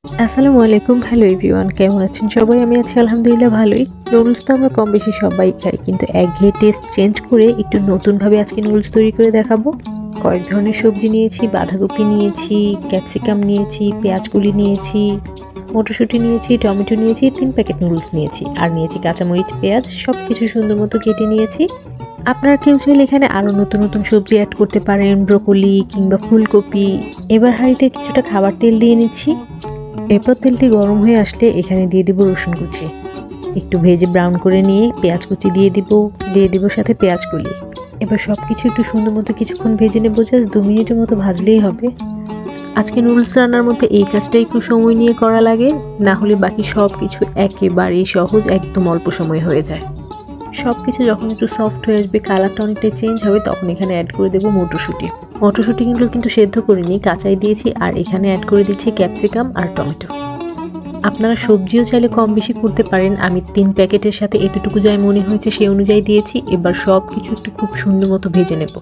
আসসালামু আলাইকুম। Hello everyone, কেমন আছেন সবাই? আমি আছি আলহামদুলিল্লাহ ভালোই। নুডলস তো আমরা কম বেশি সবাই খাই, কিন্তু একঘেয়ে টেস্ট চেঞ্জ করে একটু নতুনভাবে আজকে নুডলস তৈরি করে দেখাবো। কয়েক ধরনের সবজি নিয়েছি, বাঁধাকপি নিয়েছি, ক্যাপসিকাম নিয়েছি, পেঁয়াজকলি নিয়েছি, মটরশুঁটি নিয়েছি, টমেটো নিয়েছি, 3 প্যাকেট নুডলস নিয়েছি, আর নিয়েছি কাঁচামরিচ, পেঁয়াজ, সব কিছু সুন্দর মতো কেটে নিয়েছি। আপনারা কেউ চাইলে এখানে আরও নতুন নতুন সবজি অ্যাড করতে পারেন, ব্রোকলি কিংবা ফুলকপি। এবার হাঁড়িতে কিছুটা খাবার তেল দিয়ে নিচ্ছি। এরপর তেলটি গরম হয়ে আসলে এখানে দিয়ে দিব রসুন কুচি, একটু ভেজে ব্রাউন করে নিয়ে পেঁয়াজ কুচি দিয়ে দিব সাথে পেঁয়াজ কলি। এবার সব কিছু একটু সুন্দর মতো কিছুক্ষণ ভেজে নেবো, জাস্ট 2 মিনিটের মতো ভাজলেই হবে। আজকে নুডলস রান্নার মধ্যে এই কাজটা একটু সময় নিয়ে করা লাগে, না হলে বাকি সব কিছু একেবারেই সহজ, একদম অল্প সময় হয়ে যায়। সব কিছু যখন একটু সফট হয়ে আসবে, কালারটা অনেকটাই চেঞ্জ হবে, তখন এখানে অ্যাড করে দেবো মটরশুঁটিগুলো কিন্তু সেদ্ধ করিনি, কাঁচাই দিয়েছি। আর এখানে অ্যাড করে দিচ্ছি ক্যাপসিকাম আর টমেটো। আপনারা সবজিও চাইলে কম বেশি করতে পারেন। আমি 3 প্যাকেটের সাথে এতটুকু যাই মনে হয়েছে সেই অনুযায়ী দিয়েছি। এবার সব কিছু একটু খুব সুন্দর মতো ভেজে নেব।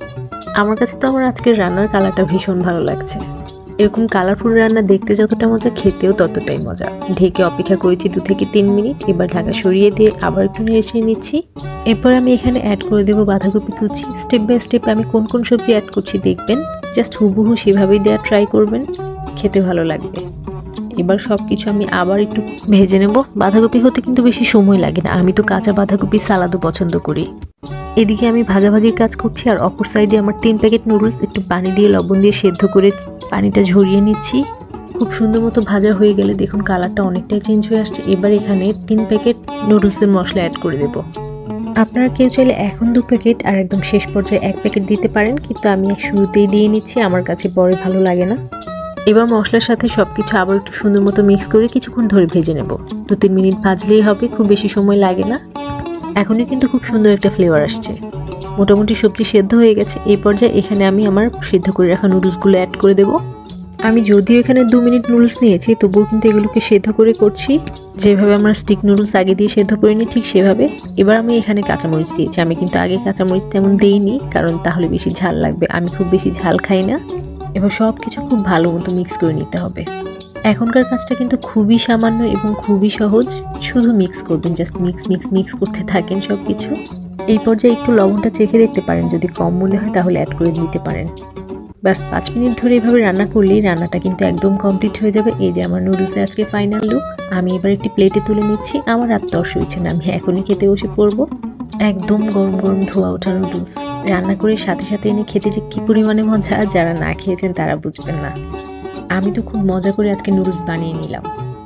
আমার কাছে তো আমার আজকের রান্নার কালারটা ভীষণ ভালো লাগছে। এরকম কালারফুল রান্না দেখতে যতটা মজা, খেতেও ততটাই মজা। ঢেকে অপেক্ষা করেছি 2 থেকে 3 মিনিট। এবার ঢাকা সরিয়ে দিয়ে আবার একটু নেড়ে নিচ্ছি। এরপর আমি এখানে অ্যাড করে দেবো বাঁধাকপি কুচি। স্টেপ বাই স্টেপ আমি কোন কোন সবজি অ্যাড করছি দেখবেন, জাস্ট হুবহু সেভাবেই দেওয়ার ট্রাই করবেন, খেতে ভালো লাগবে। এবার সব কিছু আমি আবার একটু ভেজে নেব। বাঁধাকপি হতে কিন্তু বেশি সময় লাগে না, আমি তো কাঁচা বাঁধাকপি সালাদও পছন্দ করি। এদিকে আমি ভাজাভাজির কাজ করছি, আর অপর সাইডে আমার 3 প্যাকেট নুডলস একটু পানি দিয়ে লবণ দিয়ে সেদ্ধ করে পানিটা ঝরিয়ে নিচ্ছি। খুব সুন্দর মতো ভাজা হয়ে গেলে দেখুন কালারটা অনেকটাই চেঞ্জ হয়ে আসছে। এবার এখানে 3 প্যাকেট নুডলসের মশলা অ্যাড করে দেব। আপনারা কেউ চাইলে এখন 2 প্যাকেট আর একদম শেষ পর্যায়ে 1 প্যাকেট দিতে পারেন, কিন্তু আমি শুরুতেই দিয়ে নিচ্ছি, আমার কাছে পরে ভালো লাগে না। এবার মশলার সাথে সবকিছু আবার একটু সুন্দর মতো মিক্স করে কিছুক্ষণ ধরে ভেজে নেব। 2-3 মিনিট ভাজলেই হবে, খুব বেশি সময় লাগে না। এখনই কিন্তু খুব সুন্দর একটা ফ্লেভার আসছে। মোটামুটি সবজি সেদ্ধ হয়ে গেছে। এই পর্যায়ে এখানে আমি আমার সিদ্ধ করে রাখা নুডলসগুলো অ্যাড করে দেব। আমি যদিও এখানে 2 মিনিট নুডলস নিয়েছি, তবুও কিন্তু এগুলোকে সেদ্ধ করে করছি। যেভাবে আমরা স্টিক নুডলস আগে দিয়ে সেদ্ধ করে নিই, ঠিক সেভাবে। এবার আমি এখানে কাঁচামরিচ দিয়েছি। আমি কিন্তু আগে কাঁচামরিচ তেমন দেইনি, কারণ তাহলে বেশি ঝাল লাগবে। আমি খুব বেশি ঝাল খাই না। এবার সব কিছু খুব ভালো মতো মিক্স করে নিতে হবে। এখনকার কাজটা কিন্তু খুবই সামান্য এবং খুবই সহজ। শুধু মিক্স করবেন, জাস্ট মিক্স করতে থাকেন সব কিছু। এই পর্যায়ে একটু লবণটা চেখে দেখতে পারেন, যদি কম মনে হয় তাহলে অ্যাড করে দিতে পারেন। ব্যাস 5 মিনিট ধরে এভাবে রান্না করলেই রান্নাটা কিন্তু একদম কমপ্লিট হয়ে যাবে। এই যে আমার নুডলসে আজকে ফাইনাল লুক। আমি এবার একটি প্লেটে তুলে নিচ্ছি। আমার আর তর সইছে না, আমি এখনই খেতে বসে পড়বো। একদম গরম গরম ধোয়া ওঠা নুডলস রান্না করে সাথে সাথে এনে খেতে যে কি পরিমাণে মজা, যারা না খেয়েছেন তারা বুঝবেন না। আমি তো খুব মজা করে আজকে নুডলস বানিয়ে নিলাম।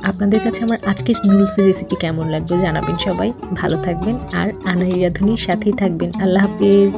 আপনাদের কাছে আমার আজকের নুডলসের রেসিপি কেমন লাগবে জানাবেন সবাই। ভালো থাকবেন আর আনাড়ি রাঁধুনির সাথেই থাকবেন। আল্লাহ হাফেজ।